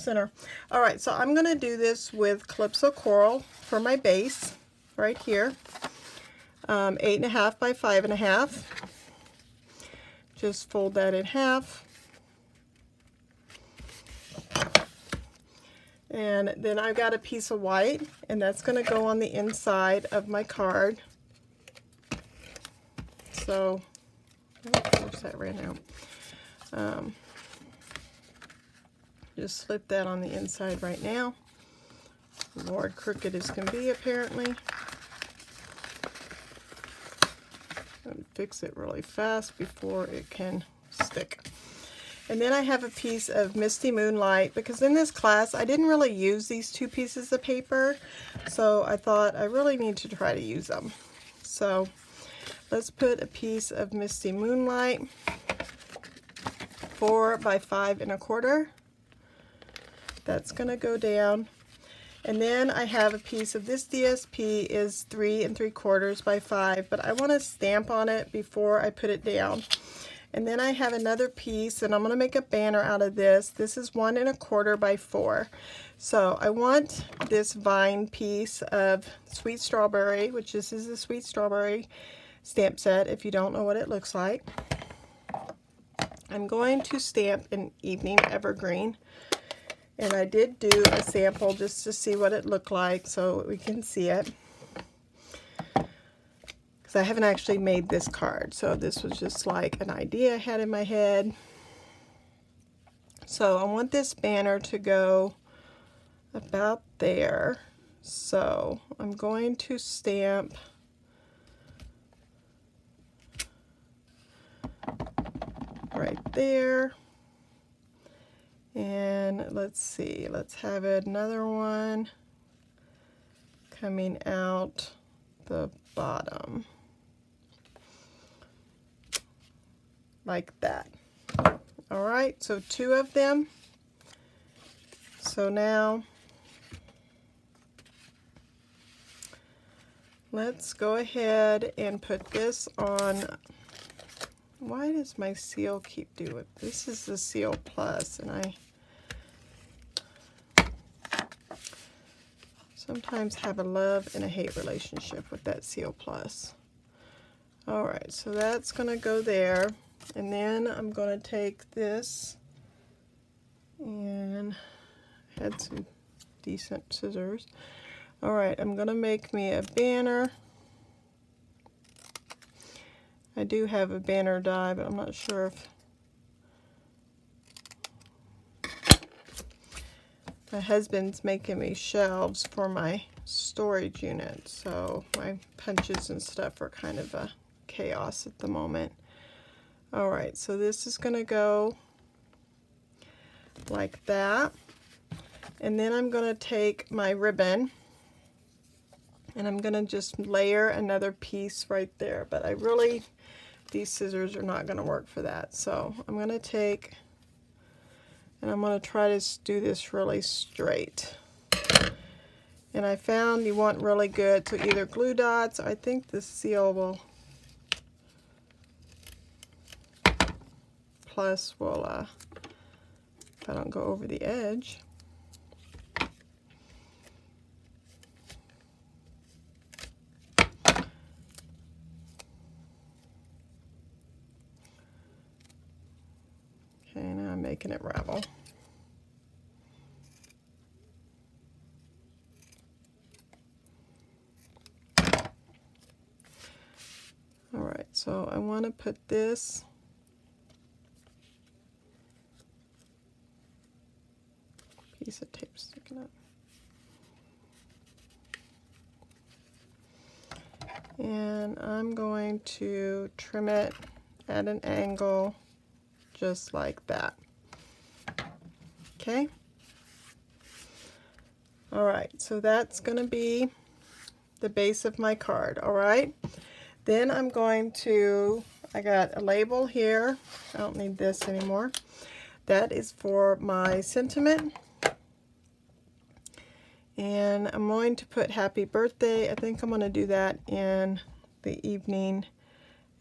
center. All right, so I'm going to do this with Calypso Coral for my base right here. 8.5 by 5.5. Just fold that in half. And then I've got a piece of white, and that's going to go on the inside of my card. So, where's that right now? Just slip that on the inside right now. Lord, crooked as can be, apparently. And fix it really fast before it can stick. And then I have a piece of Misty Moonlight, because in this class I didn't really use these two pieces of paper, so I thought I really need to try to use them. So let's put a piece of Misty Moonlight, 4 by 5.25. That's going to go down. And then I have a piece of this DSP is 3 3/4 by 5, but I want to stamp on it before I put it down. And then I have another piece, and I'm going to make a banner out of this. This is 1 1/4 by 4. So I want this vine piece of Sweet Strawberry, which this is a Sweet Strawberry stamp set if you don't know what it looks like. I'm going to stamp an Evening Evergreen. And I did do a sample just to see what it looked like so we can see it. Because I haven't actually made this card, so this was just like an idea I had in my head. So I want this banner to go about there. So I'm going to stamp right there. And let's see, let's have another one coming out the bottom. Like that. All right, so 2 of them. So now let's go ahead and put this on. Why does my seal keep doing it? This is the Seal Plus, and I sometimes have a love and a hate relationship with that Seal Plus. All right, so that's going to go there. And then I'm going to take this, and I had some decent scissors. All right, I'm going to make me a banner. I do have a banner die, but I'm not sure if my husband's making me shelves for my storage unit, so my punches and stuff are kind of a chaos at the moment. All right, so this is going to go like that, and then I'm going to take my ribbon and I'm going to just layer another piece right there, but I really, these scissors are not going to work for that. So I'm going to take, and I'm going to try to do this really straight. And I found you want really good, so either glue dots, I think the Seal will, Plus will, if I don't go over the edge. Okay, now I'm making it ravel. All right, so I want to put this piece of tape sticking up. And I'm going to trim it at an angle just like that. Okay? All right, so that's going to be the base of my card. All right? Then I'm going to, I got a label here. I don't need this anymore. That is for my sentiment. And I'm going to put happy birthday. I think I'm going to do that in the Evening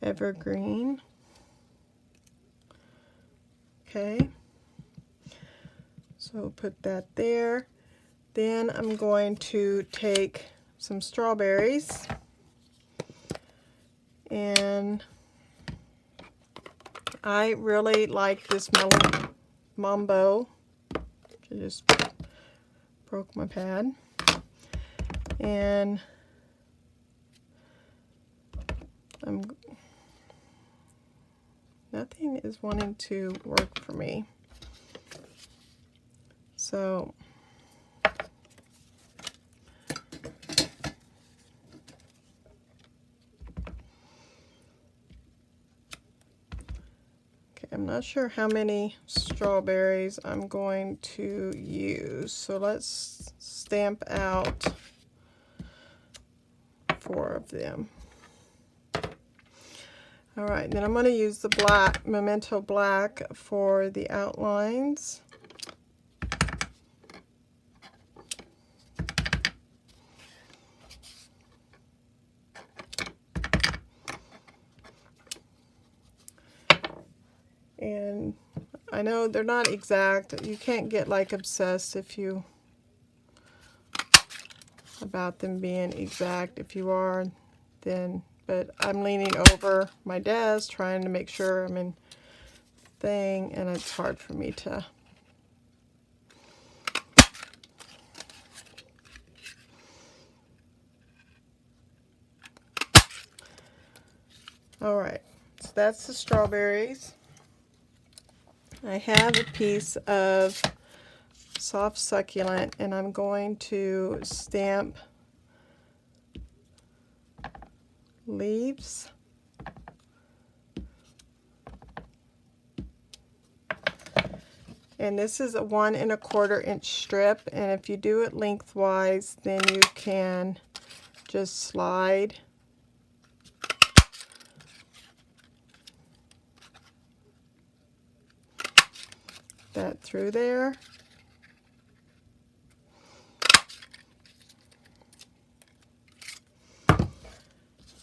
Evergreen. Okay. So put that there. Then I'm going to take some strawberries and I really like this Melon Mambo. I just broke my pad. And nothing is wanting to work for me. So I'm not sure how many strawberries I'm going to use, so let's stamp out 4 of them. Alright, then I'm going to use the black, Memento Black, for the outlines. And I know they're not exact. You can't get like obsessed about them being exact. If you are, then, but I'm leaning over my desk trying to make sure I'm in thing, and it's hard for me to. Alright, so that's the strawberries. I have a piece of soft succulent, and I'm going to stamp leaves. And this is a 1 1/4 inch strip, and if you do it lengthwise, then you can just slide that through there.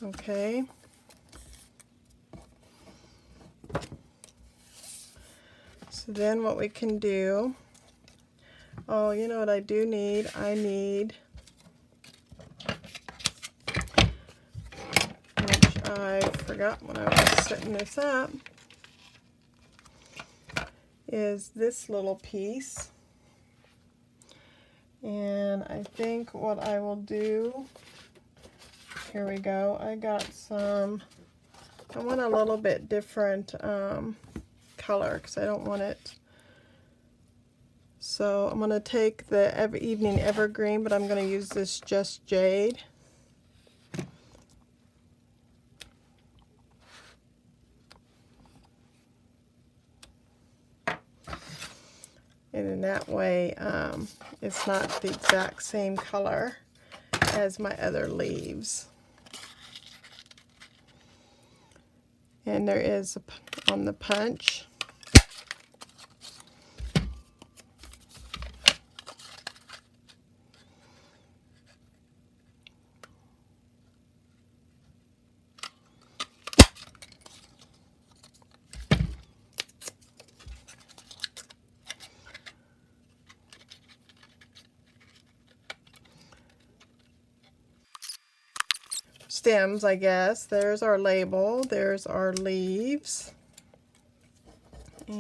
Okay. So then what we can do, oh, you know what I do need? I need, which I forgot when I was setting this up, is this little piece. And I think what I will do, here we go, I got some, I want a little bit different color because I don't want it. So I'm going to take the Evening Evergreen, but I'm going to use this Just Jade. And in that way, it's not the exact same color as my other leaves. And there is on the punch. Stems, I guess. There's our label. There's our leaves.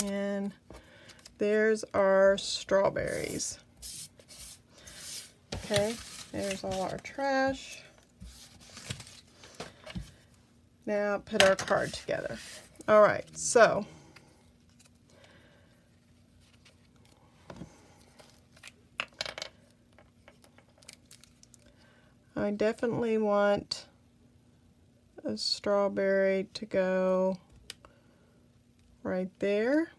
And there's our strawberries. Okay, there's all our trash. Now put our card together. All right, so I definitely want a strawberry to go right there.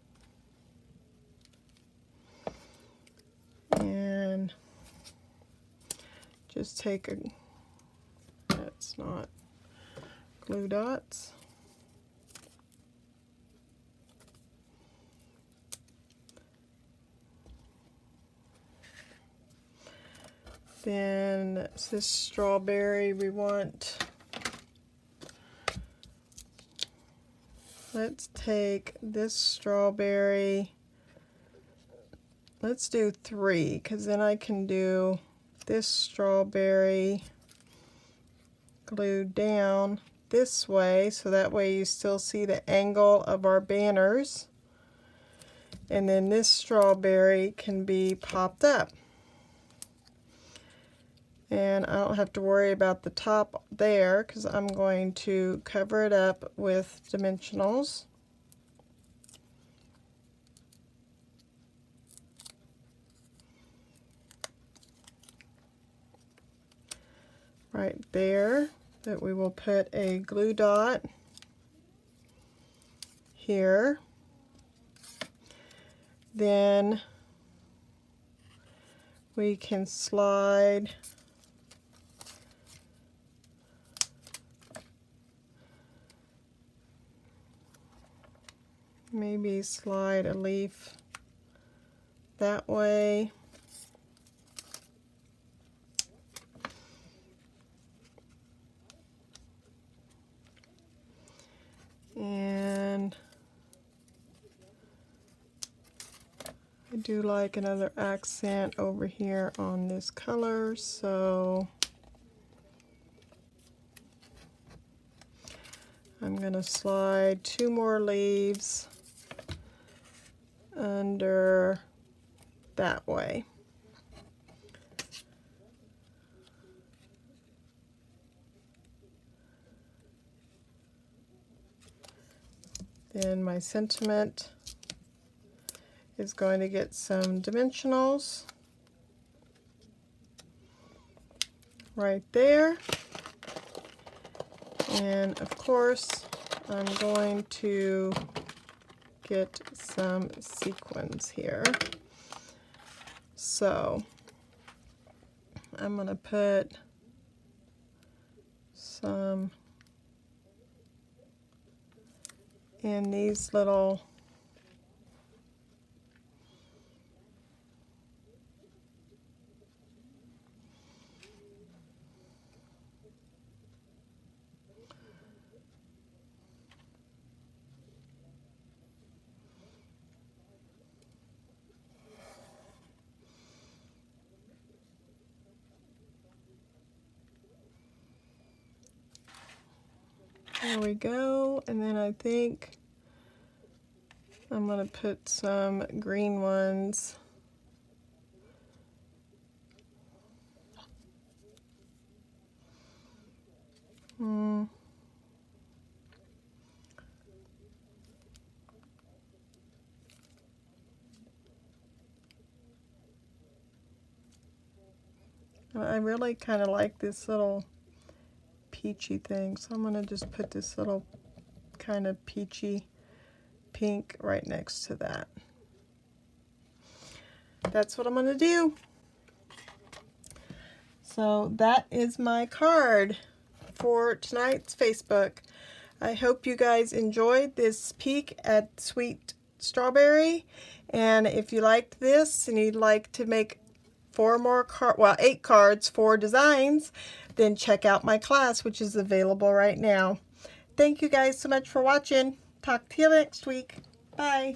And just take a, that's not glue dots. Then this strawberry, we want, let's take this strawberry, let's do 3, because then I can do this strawberry glued down this way, so that way you still see the angle of our banners. And then this strawberry can be popped up. And I don't have to worry about the top there because I'm going to cover it up with dimensionals. Right there, that we will put a glue dot here. Then we can slide maybe slide a leaf that way. And I do like another accent over here on this color, so I'm going to slide 2 more leaves under that way. Then my sentiment is going to get some dimensionals right there. And of course, I'm going to get some sequins here. So I'm going to put some in these little there we go. And then I think I'm going to put some green ones I really kind of like this little peachy thing, so I'm going to just put this little kind of peachy pink right next to that. That's what I'm going to do. So that is my card for tonight's Facebook. I hope you guys enjoyed this peek at Sweet Strawberry, and if you liked this and you'd like to make 8 cards, 4 designs, then check out my class, which is available right now. Thank you guys so much for watching. Talk to you next week. Bye.